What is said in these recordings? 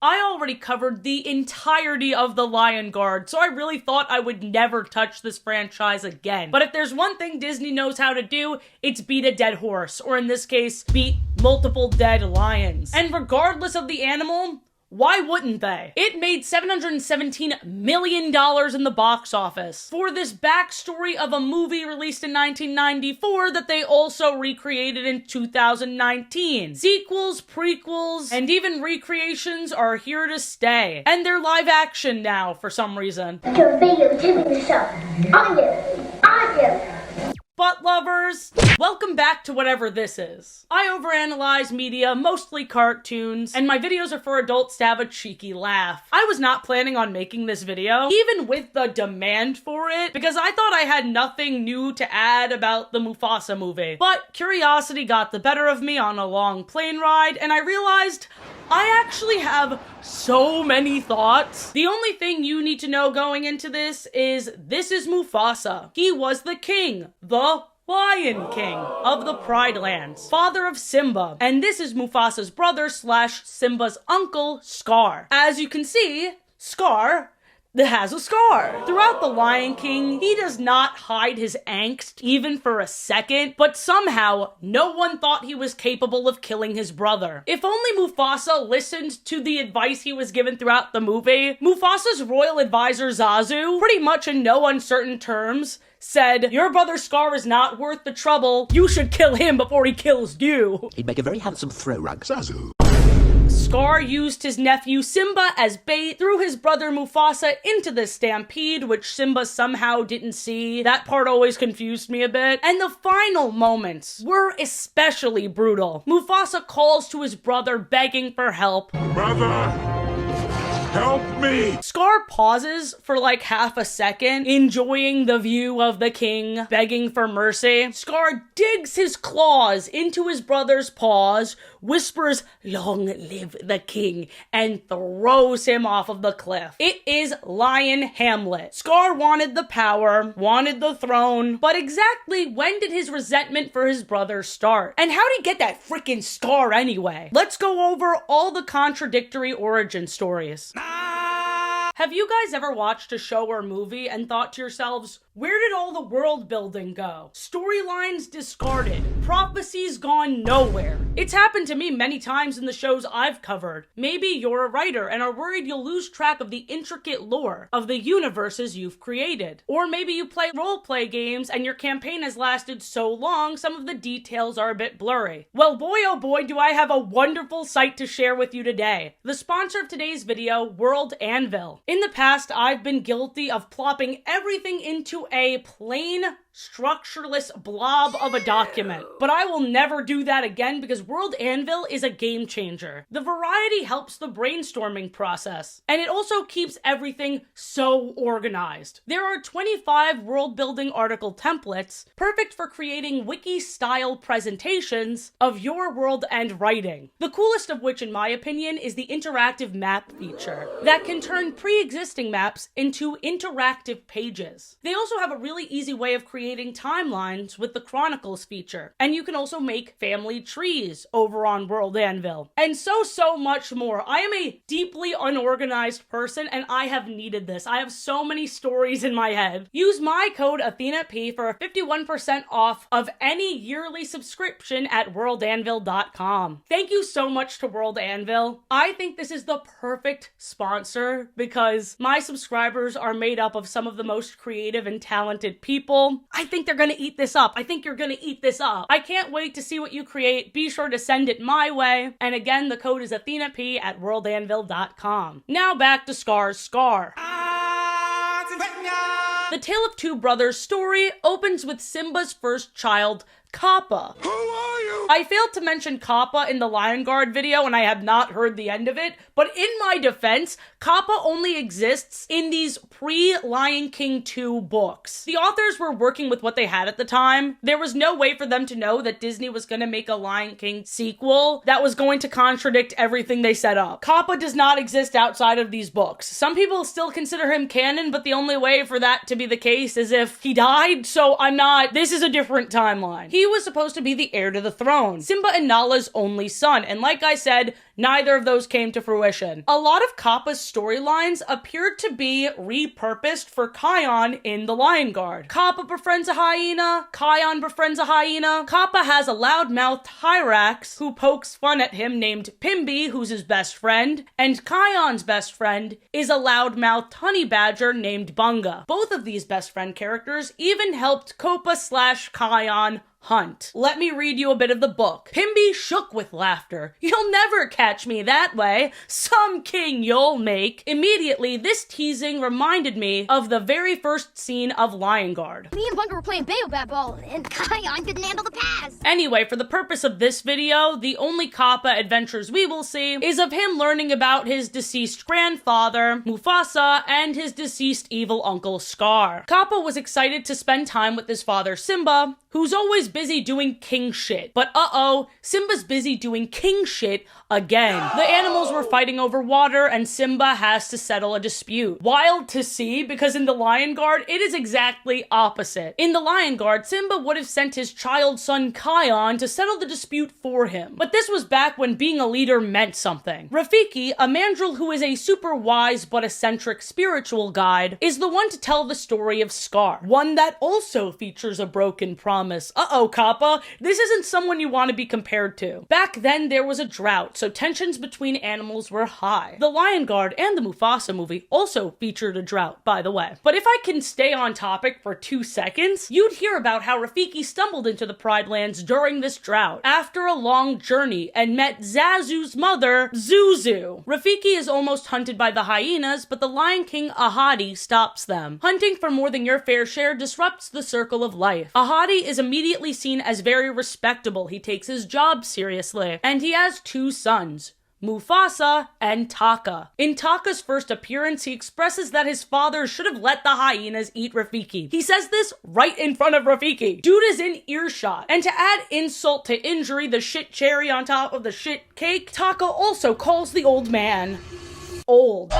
I already covered the entirety of the Lion Guard, so I really thought I would never touch this franchise again. But if there's one thing Disney knows how to do, it's beat a dead horse, or in this case, beat multiple dead lions. And regardless of the animal, why wouldn't they? It made $717 million in the box office for this backstory of a movie released in 1994 that they also recreated in 2019. Sequels, prequels, and even recreations are here to stay. And they're live action now for some reason. Butt lovers, welcome back to whatever this is. I overanalyze media, mostly cartoons, and my videos are for adults to have a cheeky laugh. I was not planning on making this video, even with the demand for it, because I thought I had nothing new to add about the Mufasa movie. But curiosity got the better of me on a long plane ride, and I realized I actually have so many thoughts. The only thing you need to know going into this is Mufasa. He was the king, the Lion King of the Pride Lands, father of Simba, and this is Mufasa's brother / Simba's uncle, Scar. As you can see, Scar has a scar. Throughout The Lion King, he does not hide his angst even for a second, but somehow no one thought he was capable of killing his brother. If only Mufasa listened to the advice he was given throughout the movie, Mufasa's royal advisor Zazu, pretty much in no uncertain terms, said, "Your brother Scar is not worth the trouble. You should kill him before he kills you." He'd make a very handsome throw rug. Zazu. Scar used his nephew Simba as bait, threw his brother Mufasa into the stampede, which Simba somehow didn't see. That part always confused me a bit. And the final moments were especially brutal. Mufasa calls to his brother begging for help. "Brother, help me!" Scar pauses for like half a second, enjoying the view of the king, begging for mercy. Scar digs his claws into his brother's paws, whispers, "Long live the king," and throws him off of the cliff. It is Lion Hamlet. Scar wanted the power, wanted the throne, but exactly when did his resentment for his brother start? And how did he get that freaking scar anyway? Let's go over all the contradictory origin stories. Have you guys ever watched a show or movie and thought to yourselves, where did all the world building go? Storylines discarded. Prophecies gone nowhere. It's happened to me many times in the shows I've covered. Maybe you're a writer and are worried you'll lose track of the intricate lore of the universes you've created. Or maybe you play role-play games and your campaign has lasted so long some of the details are a bit blurry. Well, boy oh boy, do I have a wonderful site to share with you today. The sponsor of today's video, World Anvil. In the past, I've been guilty of plopping everything into a plain, structureless blob of a document. But I will never do that again because World Anvil is a game changer. The variety helps the brainstorming process, and it also keeps everything so organized. There are 25 world-building article templates, perfect for creating wiki-style presentations of your world and writing. The coolest of which, in my opinion, is the interactive map feature that can turn pre-existing maps into interactive pages. They also have a really easy way of creating timelines with the Chronicles feature, and you can also make family trees over on World Anvil, and so much more. I am a deeply unorganized person, and I have needed this. I have so many stories in my head. Use my code AthenaP for 51% off of any yearly subscription at worldanvil.com. Thank you so much to World Anvil. I think this is the perfect sponsor because my subscribers are made up of some of the most creative and talented people. I think they're gonna eat this up. I think you're gonna eat this up. I can't wait to see what you create. Be sure to send it my way. And again, the code is AthenaP at worldanvil.com. Now back to Scar's scar. The Tale of Two Brothers story opens with Simba's first child, Kappa. Who are you? I failed to mention Kappa in the Lion Guard video and I have not heard the end of it, but in my defense, Kappa only exists in these pre-Lion King 2 books. The authors were working with what they had at the time. There was no way for them to know that Disney was going to make a Lion King sequel that was going to contradict everything they set up. Kappa does not exist outside of these books. Some people still consider him canon, but the only way for that to be the case is if he died, so this is a different timeline. He was supposed to be the heir to the throne, Simba and Nala's only son, and like I said, Neither of those came to fruition. A lot of Kappa's storylines appeared to be repurposed for Kion in The Lion Guard. Kappa befriends a hyena, Kion befriends a hyena. Kappa has a loudmouthed Hyrax who pokes fun at him named Pimby, who's his best friend, and Kion's best friend is a loudmouthed honey badger named Bunga. Both of these best friend characters even helped Koppa/Kion hunt. Let me read you a bit of the book. Pimby shook with laughter. You'll never catch me that way. Some king you'll make. Immediately, this teasing reminded me of the very first scene of Lion Guard. Me and Bunga were playing Baobab ball, and Kion couldn't handle the pass. Anyway, for the purpose of this video, the only Kappa adventures we will see is of him learning about his deceased grandfather, Mufasa, and his deceased evil uncle, Scar. Kappa was excited to spend time with his father, Simba, who's always busy doing king shit. But Simba's busy doing king shit again. The animals were fighting over water and Simba has to settle a dispute. Wild to see, because in The Lion Guard, it is exactly opposite. In The Lion Guard, Simba would have sent his child son Kion to settle the dispute for him. But this was back when being a leader meant something. Rafiki, a mandrill who is a super wise but eccentric spiritual guide, is the one to tell the story of Scar, one that also features a broken promise. Kappa, this isn't someone you want to be compared to. Back then, there was a drought, so tensions between animals were high. The Lion Guard and the Mufasa movie also featured a drought, by the way. But if I can stay on topic for 2 seconds, you'd hear about how Rafiki stumbled into the Pride Lands during this drought after a long journey and met Zazu's mother, Zuzu. Rafiki is almost hunted by the hyenas, but the Lion King Ahadi stops them. Hunting for more than your fair share disrupts the circle of life. Ahadi is immediately seen as very respectable. He takes his job seriously, and he has 2 sons, Mufasa and Taka. In Taka's first appearance, he expresses that his father should have let the hyenas eat Rafiki. He says this right in front of Rafiki. Dude is in earshot. And to add insult to injury, the shit cherry on top of the shit cake, Taka also calls the old man old.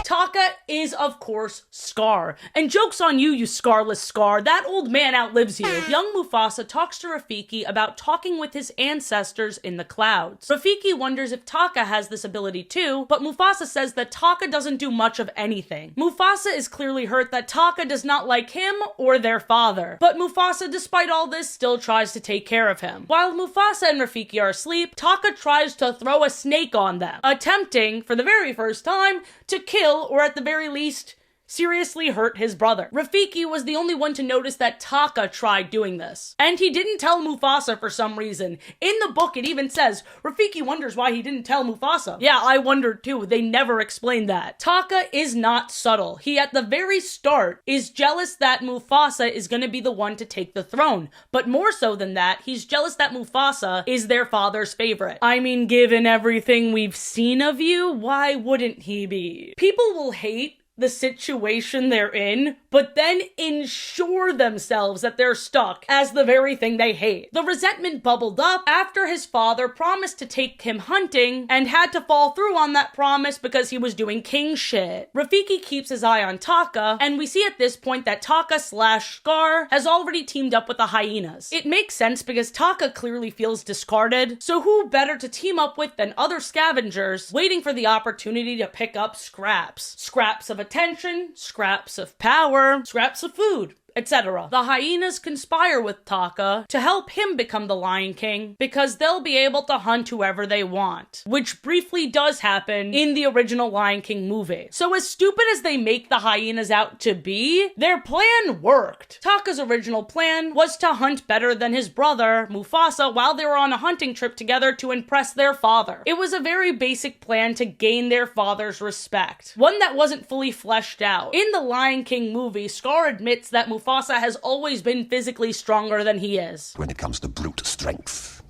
Taka is, of course, Scar. And joke's on you, you scarless Scar. That old man outlives you. Young Mufasa talks to Rafiki about talking with his ancestors in the clouds. Rafiki wonders if Taka has this ability too, but Mufasa says that Taka doesn't do much of anything. Mufasa is clearly hurt that Taka does not like him or their father. But Mufasa, despite all this, still tries to take care of him. While Mufasa and Rafiki are asleep, Taka tries to throw a snake on them, attempting, for the very first time, to kill, or at the very least, seriously hurt his brother. Rafiki was the only one to notice that Taka tried doing this. And he didn't tell Mufasa for some reason. In the book, it even says, Rafiki wonders why he didn't tell Mufasa. Yeah, I wondered too. They never explained that. Taka is not subtle. He, at the very start, is jealous that Mufasa is gonna be the one to take the throne. But more so than that, he's jealous that Mufasa is their father's favorite. I mean, given everything we've seen of you, why wouldn't he be? People will hate the situation they're in, but then ensure themselves that they're stuck as the very thing they hate. The resentment bubbled up after his father promised to take him hunting and had to fall through on that promise because he was doing king shit. Rafiki keeps his eye on Taka, and we see at this point that Taka/Scar has already teamed up with the hyenas. It makes sense because Taka clearly feels discarded, so who better to team up with than other scavengers waiting for the opportunity to pick up scraps. Scraps of attention, scraps of power, scraps of food, etc. The hyenas conspire with Taka to help him become the Lion King because they'll be able to hunt whoever they want, which briefly does happen in the original Lion King movie. So as stupid as they make the hyenas out to be, their plan worked. Taka's original plan was to hunt better than his brother, Mufasa, while they were on a hunting trip together to impress their father. It was a very basic plan to gain their father's respect, one that wasn't fully fleshed out. In the Lion King movie, Scar admits that Mufasa has always been physically stronger than he is. When it comes to brute strength,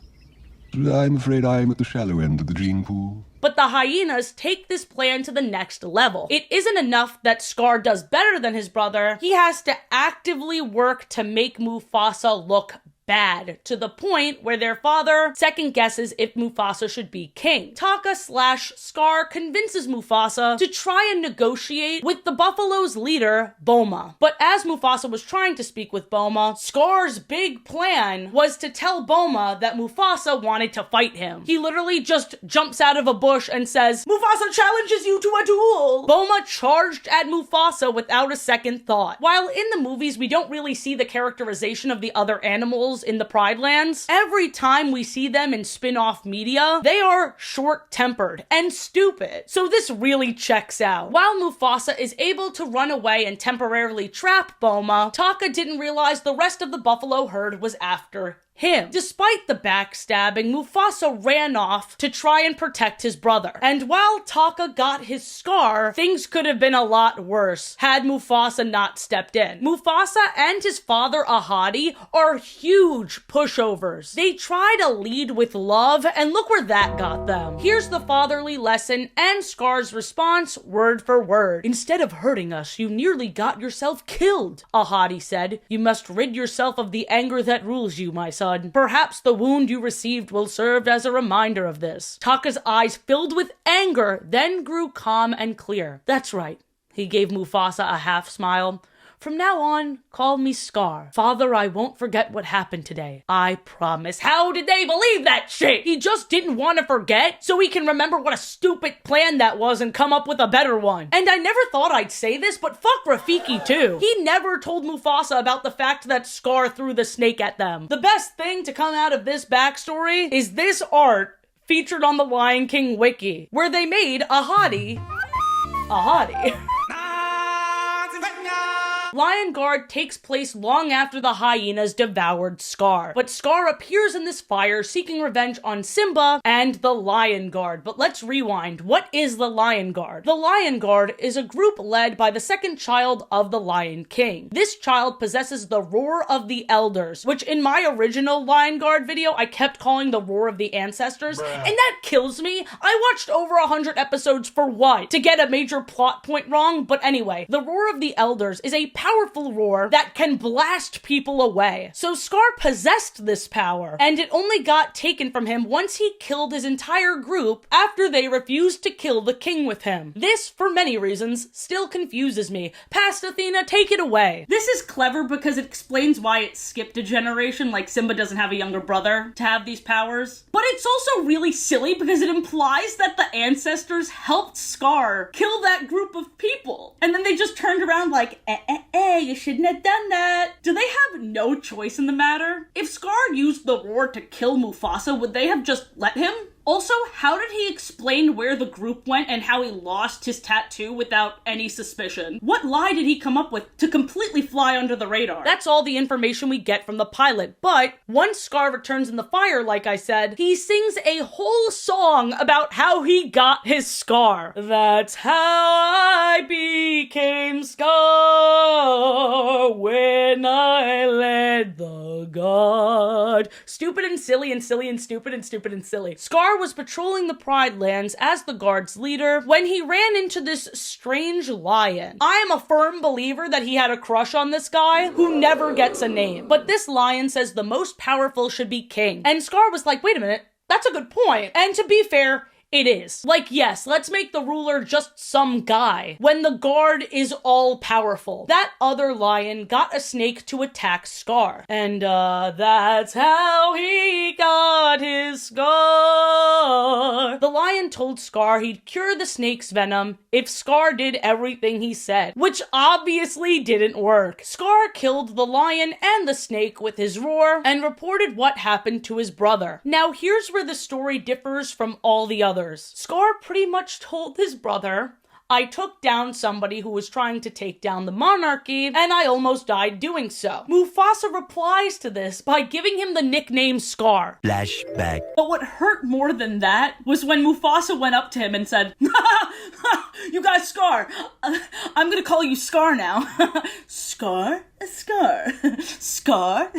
I'm afraid I'm at the shallow end of the gene pool. But the hyenas take this plan to the next level. It isn't enough that Scar does better than his brother. He has to actively work to make Mufasa look bad, to the point where their father second guesses if Mufasa should be king. Taka/Scar convinces Mufasa to try and negotiate with the buffalo's leader, Boma. But as Mufasa was trying to speak with Boma, Scar's big plan was to tell Boma that Mufasa wanted to fight him. He literally just jumps out of a bush and says, "Mufasa challenges you to a duel!" Boma charged at Mufasa without a second thought. While in the movies we don't really see the characterization of the other animals in the Pride Lands, every time we see them in spin-off media, they are short-tempered and stupid. So this really checks out. While Mufasa is able to run away and temporarily trap Boma, Taka didn't realize the rest of the buffalo herd was after him. Despite the backstabbing, Mufasa ran off to try and protect his brother. And while Taka got his scar, things could have been a lot worse had Mufasa not stepped in. Mufasa and his father Ahadi are huge pushovers. They try to lead with love, and look where that got them. Here's the fatherly lesson and Scar's response, word for word. "Instead of hurting us, you nearly got yourself killed," Ahadi said. "You must rid yourself of the anger that rules you, my son. Perhaps the wound you received will serve as a reminder of this." Taka's eyes filled with anger, then grew calm and clear. "That's right," he gave Mufasa a half smile. "From now on, call me Scar. Father, I won't forget what happened today. I promise." How did they believe that shit? He just didn't want to forget so he can remember what a stupid plan that was and come up with a better one. And I never thought I'd say this, but fuck Rafiki too. He never told Mufasa about the fact that Scar threw the snake at them. The best thing to come out of this backstory is this art featured on the Lion King wiki, where they made Ahadi. Lion Guard takes place long after the hyenas devoured Scar, but Scar appears in this fire seeking revenge on Simba and the Lion Guard. But let's rewind. What is the Lion Guard? The Lion Guard is a group led by the second child of the Lion King. This child possesses the Roar of the Elders, which in my original Lion Guard video, I kept calling the Roar of the Ancestors, and that kills me. I watched over 100 episodes for what? To get a major plot point wrong? But anyway, the Roar of the Elders is a powerful roar that can blast people away. So Scar possessed this power, and it only got taken from him once he killed his entire group after they refused to kill the king with him. This, for many reasons, still confuses me. Past Athena, take it away. This is clever because it explains why it skipped a generation, like Simba doesn't have a younger brother to have these powers. But it's also really silly because it implies that the ancestors helped Scar kill that group of people. And then they just turned around like, you shouldn't have done that. Do they have no choice in the matter? If Scar used the roar to kill Mufasa, would they have just let him? Also, how did he explain where the group went and how he lost his tattoo without any suspicion? What lie did he come up with to completely fly under the radar? That's all the information we get from the pilot, but once Scar returns in the fire, like I said, he sings a whole song about how he got his scar. That's how I became Scar when I led the guard. Stupid and silly and silly and stupid and stupid and silly. Scar was patrolling the Pride Lands as the guard's leader when he ran into this strange lion. I am a firm believer that he had a crush on this guy who never gets a name. But this lion says the most powerful should be king. And Scar was like, wait a minute, that's a good point. And to be fair, it is. Like, yes, let's make the ruler just some guy when the guard is all powerful. That other lion got a snake to attack Scar. And that's how he got his scar. The lion told Scar he'd cure the snake's venom if Scar did everything he said, which obviously didn't work. Scar killed the lion and the snake with his roar and reported what happened to his brother. Now here's where the story differs from all the others. Scar pretty much told his brother, I took down somebody who was trying to take down the monarchy, and I almost died doing so. Mufasa replies to this by giving him the nickname Scar. Flashback. But what hurt more than that was when Mufasa went up to him and said, you got Scar. I'm gonna call you Scar now. Scar? Scar. Scar?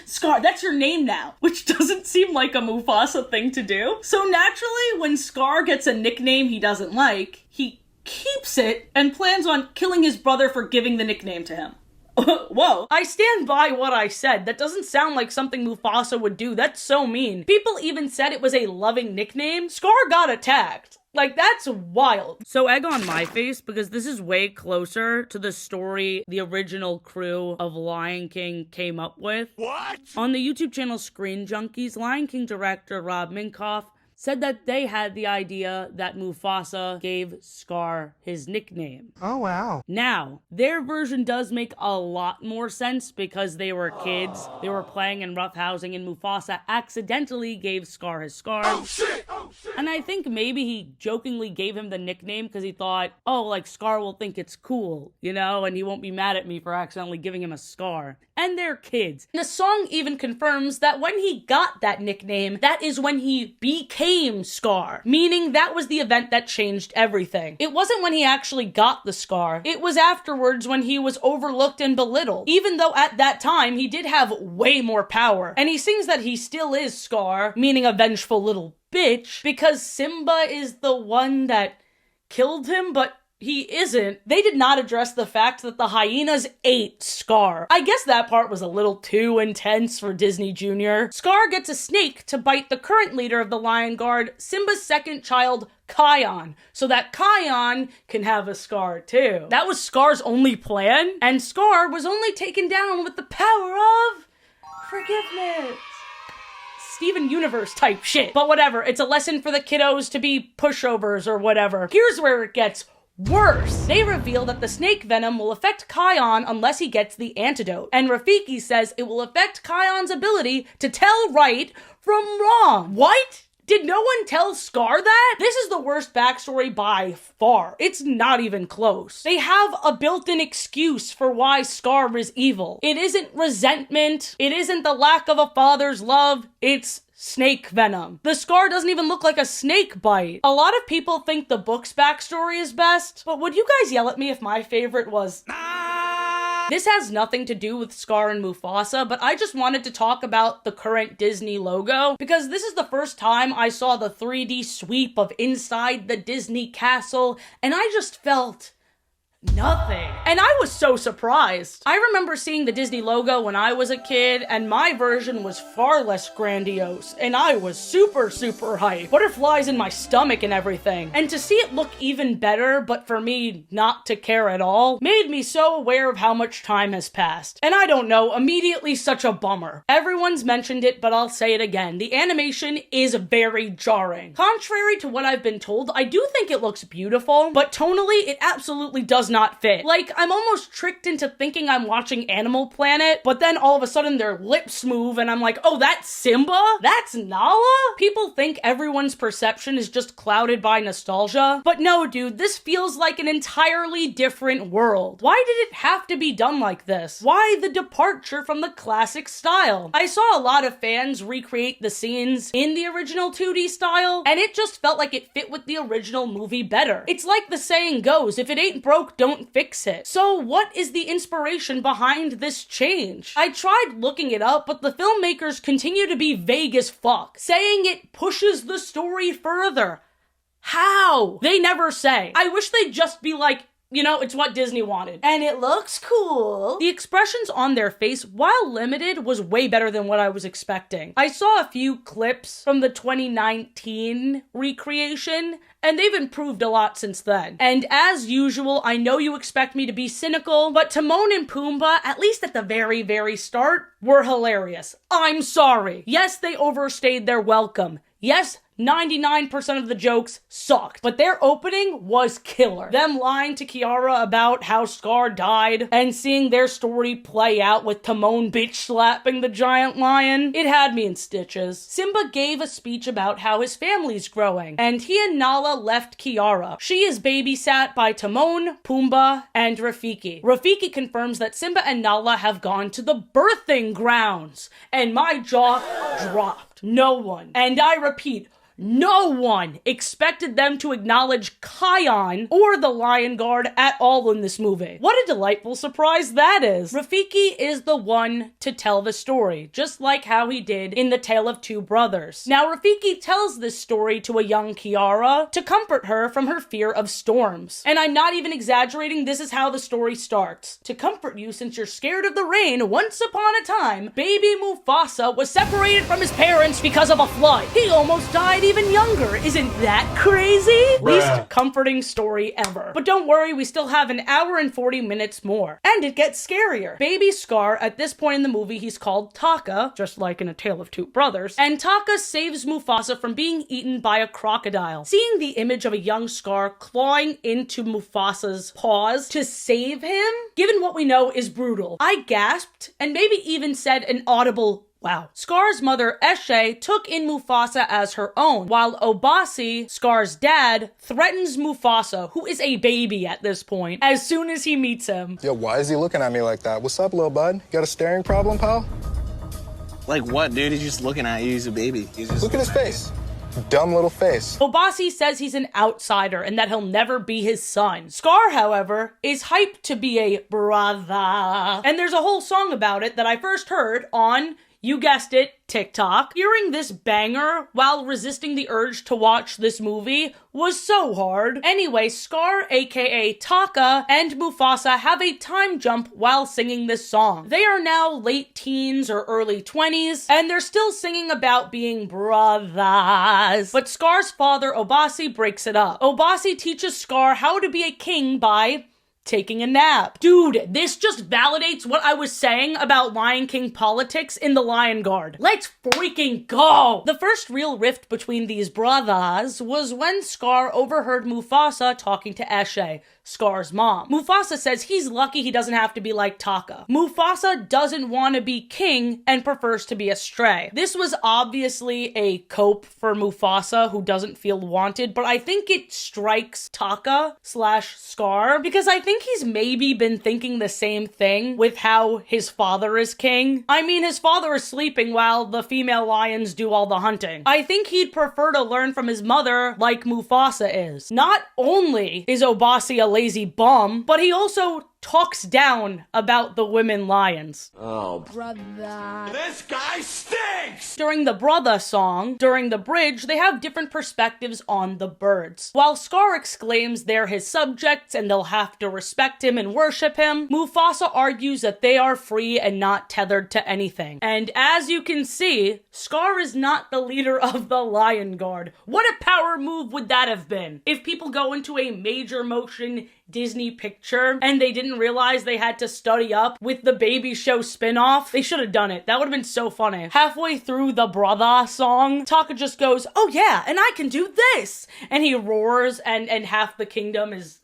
Scar, that's your name now. Which doesn't seem like a Mufasa thing to do. So naturally, when Scar gets a nickname he doesn't like, he keeps it and plans on killing his brother for giving the nickname to him. Whoa. I stand by what I said. That doesn't sound like something Mufasa would do. That's so mean. People even said it was a loving nickname. Scar got attacked. Like, that's wild. So egg on my face, because this is way closer to the story the original crew of Lion King came up with. What? On the YouTube channel Screen Junkies, Lion King director Rob Minkoff said that they had the idea that Mufasa gave Scar his nickname. Oh, wow. Now, their version does make a lot more sense because they were kids, they were playing in rough housing, and Mufasa accidentally gave Scar his scar. Oh shit! Oh shit! And I think maybe he jokingly gave him the nickname because he thought, oh, like, Scar will think it's cool, you know, and he won't be mad at me for accidentally giving him a scar. And they're kids. The song even confirms that when he got that nickname, that is when he became Scar, meaning that was the event that changed everything. It wasn't when he actually got the scar. It was afterwards when he was overlooked and belittled, even though at that time he did have way more power. And he sings that he still is Scar, meaning a vengeful little bitch, because Simba is the one that killed him, but he isn't. They did not address the fact that the hyenas ate Scar. I guess that part was a little too intense for Disney Jr. Scar gets a snake to bite the current leader of the Lion Guard, Simba's second child, Kion, so that Kion can have a scar too. That was Scar's only plan, and Scar was only taken down with the power of forgiveness. Steven Universe type shit. But whatever, it's a lesson for the kiddos to be pushovers or whatever. Here's where it gets worse. They reveal that the snake venom will affect Kion unless he gets the antidote. And Rafiki says it will affect Kion's ability to tell right from wrong. What? Did no one tell Scar that? This is the worst backstory by far. It's not even close. They have a built-in excuse for why Scar is evil. It isn't resentment. It isn't the lack of a father's love. It's snake venom. The scar doesn't even look like a snake bite. A lot of people think the book's backstory is best, but would you guys yell at me if my favorite was... This has nothing to do with Scar and Mufasa, but I just wanted to talk about the current Disney logo, because this is the first time I saw the 3D sweep of inside the Disney castle, and I just felt nothing. And I was so surprised. I remember seeing the Disney logo when I was a kid, and my version was far less grandiose, and I was super hyped. Butterflies in my stomach and everything. And to see it look even better, but for me not to care at all, made me so aware of how much time has passed. And I don't know, immediately such a bummer. Everyone's mentioned it, but I'll say it again. The animation is very jarring. Contrary to what I've been told, I do think it looks beautiful, but tonally, it absolutely does not fit. Like, I'm almost tricked into thinking I'm watching Animal Planet, but then all of a sudden their lips move and I'm like, oh, that's Simba? That's Nala? People think everyone's perception is just clouded by nostalgia, but no, dude, this feels like an entirely different world. Why did it have to be done like this? Why the departure from the classic style? I saw a lot of fans recreate the scenes in the original 2D style, and it just felt like it fit with the original movie better. It's like the saying goes, if it ain't broke, don't fix it. So what is the inspiration behind this change? I tried looking it up, but the filmmakers continue to be vague as fuck, saying it pushes the story further. How? They never say. I wish they'd just be like, you know, it's what Disney wanted. And it looks cool. The expressions on their face, while limited, was way better than what I was expecting. I saw a few clips from the 2019 recreation, and they've improved a lot since then. And as usual, I know you expect me to be cynical, but Timon and Pumbaa, at least at the very start, were hilarious. I'm sorry. Yes, they overstayed their welcome. Yes, 99% of the jokes sucked, but their opening was killer. Them lying to Kiara about how Scar died and seeing their story play out with Timon bitch slapping the giant lion, it had me in stitches. Simba gave a speech about how his family's growing, and he and Nala left Kiara. She is babysat by Timon, Pumbaa, and Rafiki. Rafiki confirms that Simba and Nala have gone to the birthing grounds, and my jaw dropped. No one, and I repeat, no one expected them to acknowledge Kion or the Lion Guard at all in this movie. What a delightful surprise that is. Rafiki is the one to tell the story, just like how he did in The Tale of Two Brothers. Now, Rafiki tells this story to a young Kiara to comfort her from her fear of storms. And I'm not even exaggerating, this is how the story starts. To comfort you since you're scared of the rain, once upon a time, baby Mufasa was separated from his parents because of a flood. He almost died even younger. Isn't that crazy? Least comforting story ever. But don't worry, we still have an hour and 40 minutes more. And it gets scarier. Baby Scar, at this point in the movie, he's called Taka, just like in A Tale of Two Brothers, and Taka saves Mufasa from being eaten by a crocodile. Seeing the image of a young Scar clawing into Mufasa's paws to save him, given what we know, is brutal. I gasped, and maybe even said an audible wow. Scar's mother, Eshe, took in Mufasa as her own, while Obasi, Scar's dad, threatens Mufasa, who is a baby at this point, as soon as he meets him. Yo, why is he looking at me like that? What's up, little bud? You got a staring problem, pal? Like what, dude? He's just looking at you. He's a baby. Look at his face. Dumb little face. Obasi says he's an outsider and that he'll never be his son. Scar, however, is hyped to be a brothaaa. And there's a whole song about it that I first heard on, you guessed it, TikTok. Hearing this banger while resisting the urge to watch this movie was so hard. Anyway, Scar, aka Taka, and Mufasa have a time jump while singing this song. They are now late teens or early 20s, and they're still singing about being brothers. But Scar's father, Obasi, breaks it up. Obasi teaches Scar how to be a king by taking a nap. Dude, this just validates what I was saying about Lion King politics in the Lion Guard. Let's freaking go! The first real rift between these brothers was when Scar overheard Mufasa talking to Eshe, Scar's mom. Mufasa says he's lucky he doesn't have to be like Taka. Mufasa doesn't want to be king and prefers to be a stray. This was obviously a cope for Mufasa, who doesn't feel wanted, but I think it strikes Taka / Scar because I think he's maybe been thinking the same thing with how his father is king. I mean, his father is sleeping while the female lions do all the hunting. I think he'd prefer to learn from his mother like Mufasa is. Not only is Obasi a lazy bum, but he also talks down about the women lions. Oh, Brother. this guy stinks! During the brother song, during the bridge, they have different perspectives on the birds. While Scar exclaims they're his subjects and they'll have to respect him and worship him, Mufasa argues that they are free and not tethered to anything. And as you can see, Scar is not the leader of the Lion Guard. What a power move would that have been? If people go into a major motion Disney picture and they didn't realize they had to study up with the Baby Show spinoff, they should have done it. That would have been so funny. Halfway through the brother song, Taka just goes, oh yeah, and I can do this! And he roars and half the kingdom is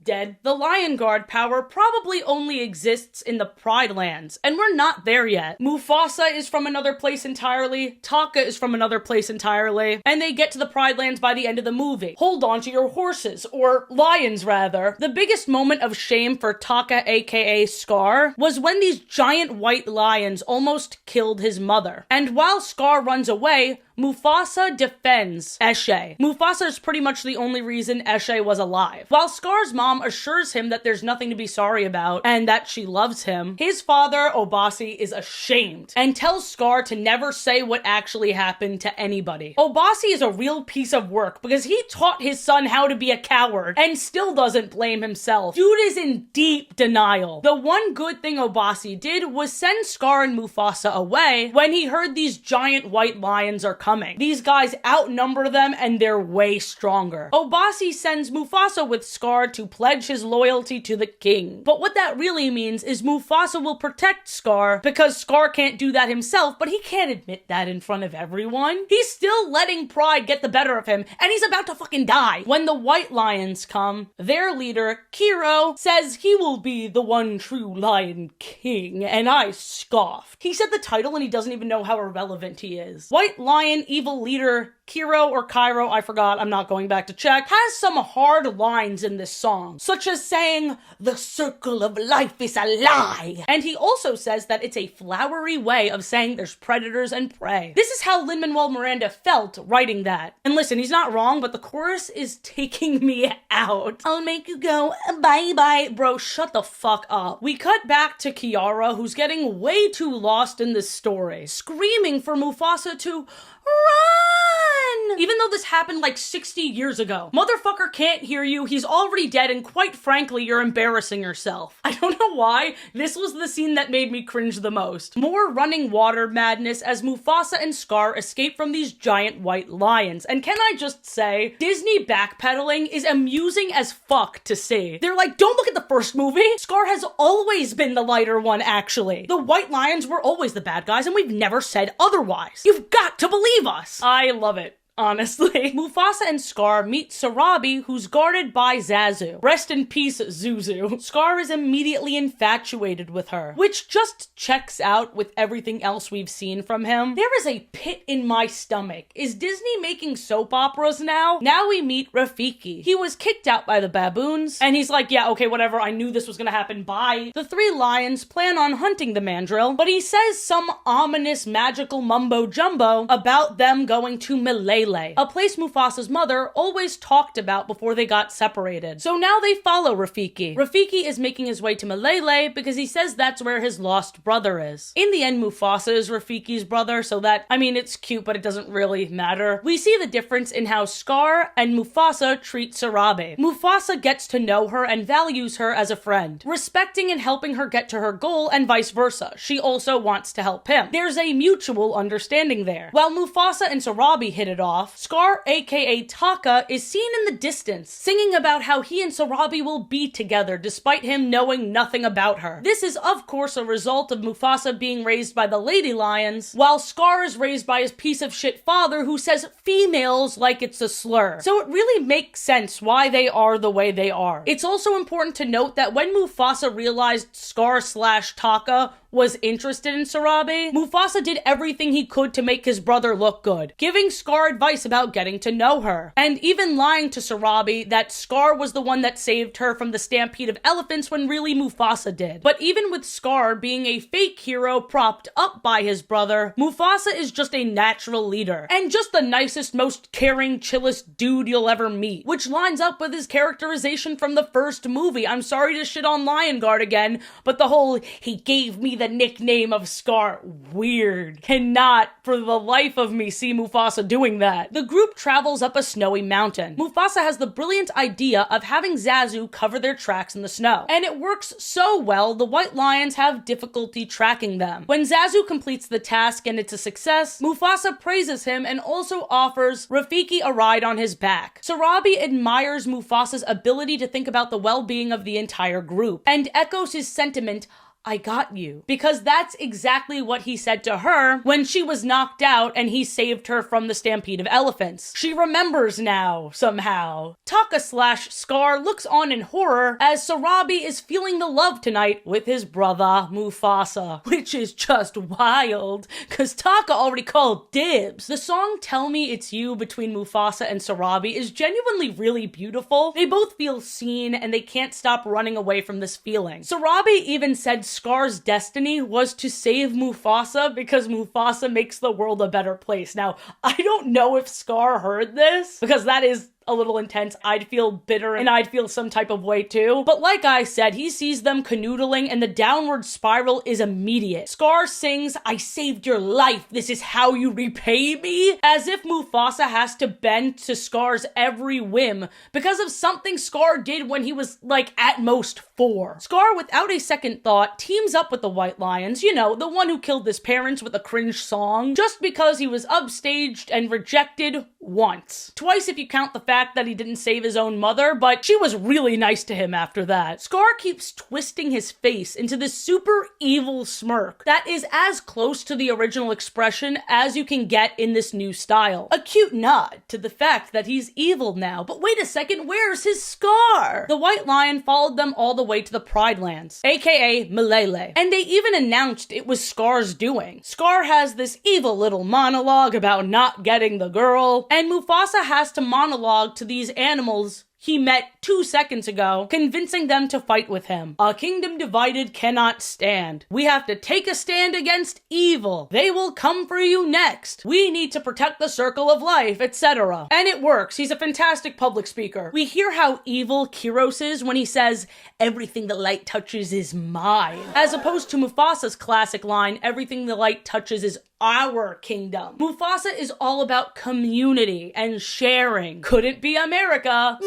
dead. The Lion Guard power probably only exists in the Pride Lands, and we're not there yet. Mufasa is from another place entirely, Taka is from another place entirely, and they get to the Pride Lands by the end of the movie. Hold on to your horses, or lions rather. The biggest moment of shame for Taka, aka Scar, was when these giant white lions almost killed his mother. And while Scar runs away, Mufasa defends Eshe. Mufasa is pretty much the only reason Eshe was alive. While Scar's mom assures him that there's nothing to be sorry about and that she loves him, his father, Obasi, is ashamed and tells Scar to never say what actually happened to anybody. Obasi is a real piece of work because he taught his son how to be a coward and still doesn't blame himself. Dude is in deep denial. The one good thing Obasi did was send Scar and Mufasa away when he heard these giant white lions are coming. These guys outnumber them and they're way stronger. Obasi sends Mufasa with Scar to pledge his loyalty to the king. But what that really means is Mufasa will protect Scar because Scar can't do that himself, but he can't admit that in front of everyone. He's still letting pride get the better of him and he's about to fucking die. When the white lions come, their leader, Kiro, says he will be the one true Lion King, and I scoffed. He said the title and he doesn't even know how irrelevant he is. White Lion evil leader Kiro or Cairo, I forgot, I'm not going back to check, has some hard lines in this song, such as saying, "The circle of life is a lie." And he also says that it's a flowery way of saying there's predators and prey. This is how Lin-Manuel Miranda felt writing that. And listen, he's not wrong, but the chorus is taking me out. I'll make you go, bye-bye. Bro, shut the fuck up. We cut back to Kiara, who's getting way too lost in this story, screaming for Mufasa to run! Even though this happened like 60 years ago. Motherfucker can't hear you, he's already dead, and quite frankly, you're embarrassing yourself. I don't know why, this was the scene that made me cringe the most. More running water madness as Mufasa and Scar escape from these giant white lions. And can I just say, Disney backpedaling is amusing as fuck to see. They're like, don't look at the first movie! Scar has always been the lighter one, actually. The white lions were always the bad guys, and we've never said otherwise. You've got to believe us! I love it. Honestly. Mufasa and Scar meet Sarabi, who's guarded by Zazu. Rest in peace, Zuzu. Scar is immediately infatuated with her, which just checks out with everything else we've seen from him. There is a pit in my stomach. Is Disney making soap operas now? Now we meet Rafiki. He was kicked out by the baboons, and he's like, yeah, okay, whatever, I knew this was gonna happen, bye. The three lions plan on hunting the mandrill, but he says some ominous magical mumbo-jumbo about them going to Malele, a place Mufasa's mother always talked about before they got separated. So now they follow Rafiki. Rafiki is making his way to Malele because he says that's where his lost brother is. In the end, Mufasa is Rafiki's brother, so that, I mean, it's cute, but it doesn't really matter. We see the difference in how Scar and Mufasa treat Sarabi. Mufasa gets to know her and values her as a friend, respecting and helping her get to her goal, and vice versa. She also wants to help him. There's a mutual understanding there. While Mufasa and Sarabi hit it off, Scar, aka Taka, is seen in the distance, singing about how he and Sarabi will be together despite him knowing nothing about her. This is of course a result of Mufasa being raised by the Lady Lions, while Scar is raised by his piece of shit father who says females like it's a slur. So it really makes sense why they are the way they are. It's also important to note that when Mufasa realized Scar/Taka was interested in Sarabi, Mufasa did everything he could to make his brother look good, giving Scar advice about getting to know her, and even lying to Sarabi that Scar was the one that saved her from the stampede of elephants when really Mufasa did. But even with Scar being a fake hero propped up by his brother, Mufasa is just a natural leader, and just the nicest, most caring, chillest dude you'll ever meet, which lines up with his characterization from the first movie. I'm sorry to shit on Lion Guard again, but the whole, he gave me the nickname of Scar, weird. Cannot for the life of me see Mufasa doing that. The group travels up a snowy mountain. Mufasa has the brilliant idea of having Zazu cover their tracks in the snow, and it works so well the white lions have difficulty tracking them. When Zazu completes the task and it's a success, Mufasa praises him and also offers Rafiki a ride on his back. Sarabi admires Mufasa's ability to think about the well-being of the entire group, and echoes his sentiment, I got you. Because that's exactly what he said to her when she was knocked out and he saved her from the stampede of elephants. She remembers now, somehow. Taka/Scar looks on in horror as Sarabi is feeling the love tonight with his brother Mufasa, which is just wild, cause Taka already called dibs. The song Tell Me It's You between Mufasa and Sarabi is genuinely really beautiful. They both feel seen and they can't stop running away from this feeling. Sarabi even said Scar's destiny was to save Mufasa because Mufasa makes the world a better place. Now, I don't know if Scar heard this, because that is a little intense. I'd feel bitter and I'd feel some type of way too. But like I said, he sees them canoodling and the downward spiral is immediate. Scar sings, I saved your life, this is how you repay me? As if Mufasa has to bend to Scar's every whim because of something Scar did when he was like at most 4. Scar, without a second thought, teams up with the White Lions, you know, the one who killed his parents with a cringe song, just because he was upstaged and rejected once. Twice if you count the fact that he didn't save his own mother, but she was really nice to him after that. Scar keeps twisting his face into this super evil smirk that is as close to the original expression as you can get in this new style. A cute nod to the fact that he's evil now, but wait a second, where's his scar? The White Lion followed them all the way to the Pride Lands, aka Malele, and they even announced it was Scar's doing. Scar has this evil little monologue about not getting the girl, and Mufasa has to monologue to these animals he met 2 seconds ago, convincing them to fight with him. A kingdom divided cannot stand. We have to take a stand against evil. They will come for you next. We need to protect the circle of life, etc. And it works. He's a fantastic public speaker. We hear how evil Kyros is when he says, "Everything the light touches is mine," as opposed to Mufasa's classic line, "Everything the light touches is our kingdom." Mufasa is all about community and sharing. Couldn't be America.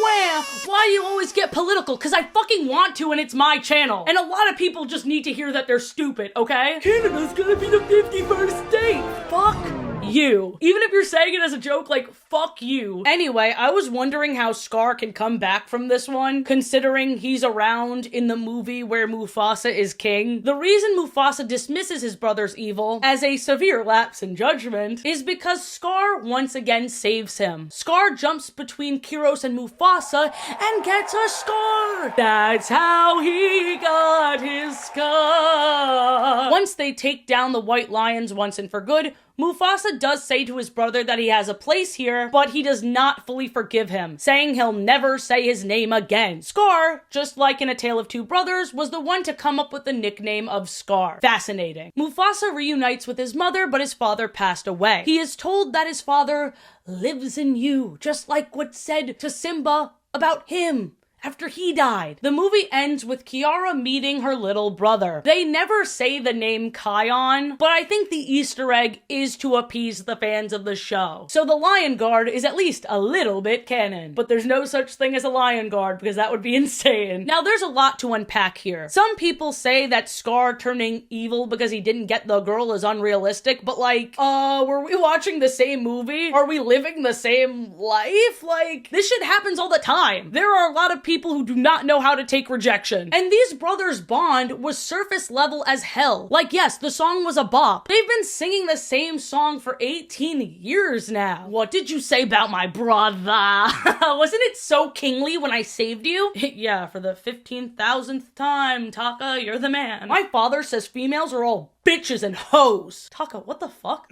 Why do you always get political? Cause I fucking want to and it's my channel. And a lot of people just need to hear that they're stupid, okay? Canada's gonna be the 51st state. Fuck you. Even if you're saying it as a joke, like, fuck you. Anyway, I was wondering how Scar can come back from this one, considering he's around in the movie where Mufasa is king. The reason Mufasa dismisses his brother's evil as a severe lapse in judgment is because Scar once again saves him. Scar jumps between Kyros and Mufasa and gets a scar. That's how he got his scar. Once they take down the White Lions once and for good, Mufasa does say to his brother that he has a place here, but he does not fully forgive him, saying he'll never say his name again. Scar, just like in A Tale of Two Brothers, was the one to come up with the nickname of Scar. Fascinating. Mufasa reunites with his mother, but his father passed away. He is told that his father lives in you, just like what's said to Simba about him after he died. The movie ends with Kiara meeting her little brother. They never say the name Kion, but I think the Easter egg is to appease the fans of the show. So the Lion Guard is at least a little bit canon, but there's no such thing as a Lion Guard because that would be insane. Now there's a lot to unpack here. Some people say that Scar turning evil because he didn't get the girl is unrealistic, but like, were we watching the same movie? Are we living the same life? Like, this shit happens all the time. There are a lot of people who do not know how to take rejection. And these brothers' bond was surface level as hell. Like, yes, the song was a bop. They've been singing the same song for 18 years now. What did you say about my brother? Wasn't it so kingly when I saved you? Yeah, for the 15,000th time, Taka, you're the man. My father says females are all bitches and hoes. Taka, what the fuck?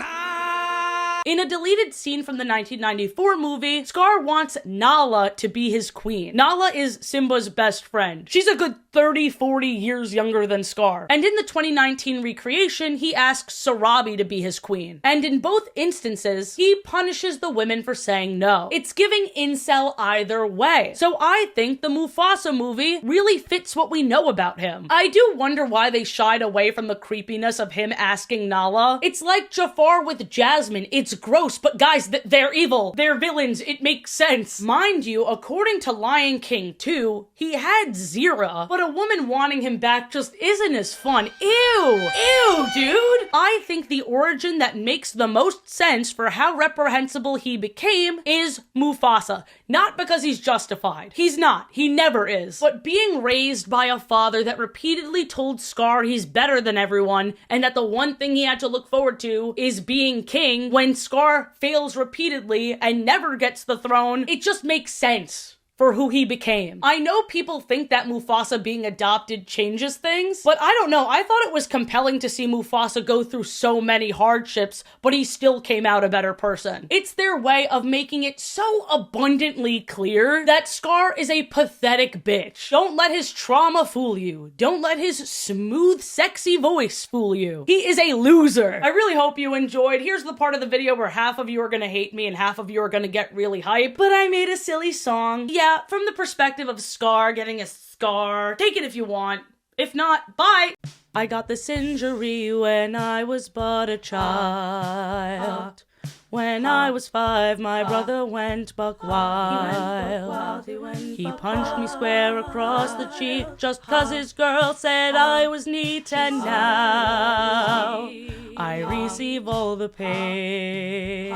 In a deleted scene from the 1994 movie, Scar wants Nala to be his queen. Nala is Simba's best friend. She's a good 30-40 years younger than Scar. And in the 2019 recreation, he asks Sarabi to be his queen. And in both instances, he punishes the women for saying no. It's giving incel either way. So I think the Mufasa movie really fits what we know about him. I do wonder why they shied away from the creepiness of him asking Nala. It's like Jafar with Jasmine. It's gross, but guys, they're evil. They're villains. It makes sense. Mind you, according to Lion King 2, he had Zira, but a woman wanting him back just isn't as fun. Ew! Ew, dude! I think the origin that makes the most sense for how reprehensible he became is Mufasa. Not because he's justified. He's not. He never is. But being raised by a father that repeatedly told Scar he's better than everyone, and that the one thing he had to look forward to is being king when Scar fails repeatedly and never gets the throne, it just makes sense for who he became. I know people think that Mufasa being adopted changes things, but I don't know. I thought it was compelling to see Mufasa go through so many hardships, but he still came out a better person. It's their way of making it so abundantly clear that Scar is a pathetic bitch. Don't let his trauma fool you. Don't let his smooth, sexy voice fool you. He is a loser. I really hope you enjoyed. Here's the part of the video where half of you are gonna hate me and half of you are gonna get really hype, but I made a silly song. Yeah, from the perspective of Scar getting a scar. Take it if you want. If not, bye! I got this injury when I was but a child. When I was 5, my brother went buck wild. He punched me square across the cheek just 'cause his girl said I was neat, and now I receive all the pain.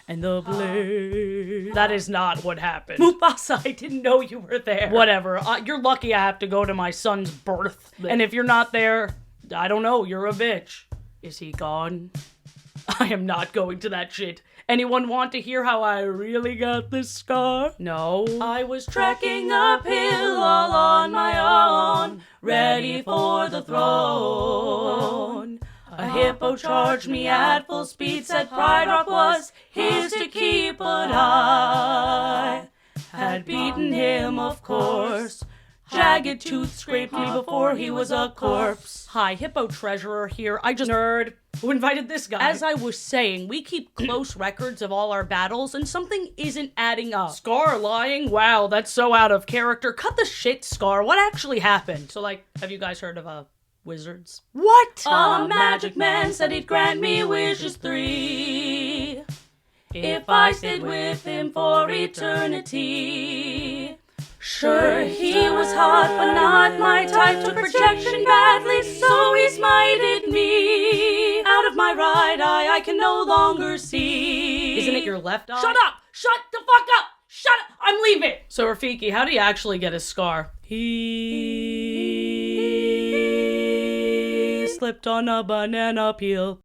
and the blade. That is not what happened. Mufasa, I didn't know you were there. Whatever. You're lucky I have to go to my son's birth. And if you're not there, I don't know, you're a bitch. Is he gone? I am not going to that shit. Anyone want to hear how I really got this scar? No. I was trekking uphill all on my own, ready for the throne. A hippo charged me at full speed, said Pride Rock was his to keep, but I had beaten him, of course. Jagged Tooth scraped me before he was a corpse. Hi, Hippo Treasurer here. I just nerd. Who invited this guy? As I was saying, we keep close records of all our battles, and something isn't adding up. Scar lying? Wow, that's so out of character. Cut the shit, Scar. What actually happened? So, like, have you guys heard of, wizards? What? A magic man said he'd grant me wishes 3 if I stayed with him for eternity. Sure, he was hot, but not my type. Took projection badly, so he smited me. Out of my right eye, I can no longer see. Isn't it your left eye? Shut up! Shut the fuck up! Shut up! I'm leaving! So, Rafiki, how do you actually get his scar? He slipped on a banana peel.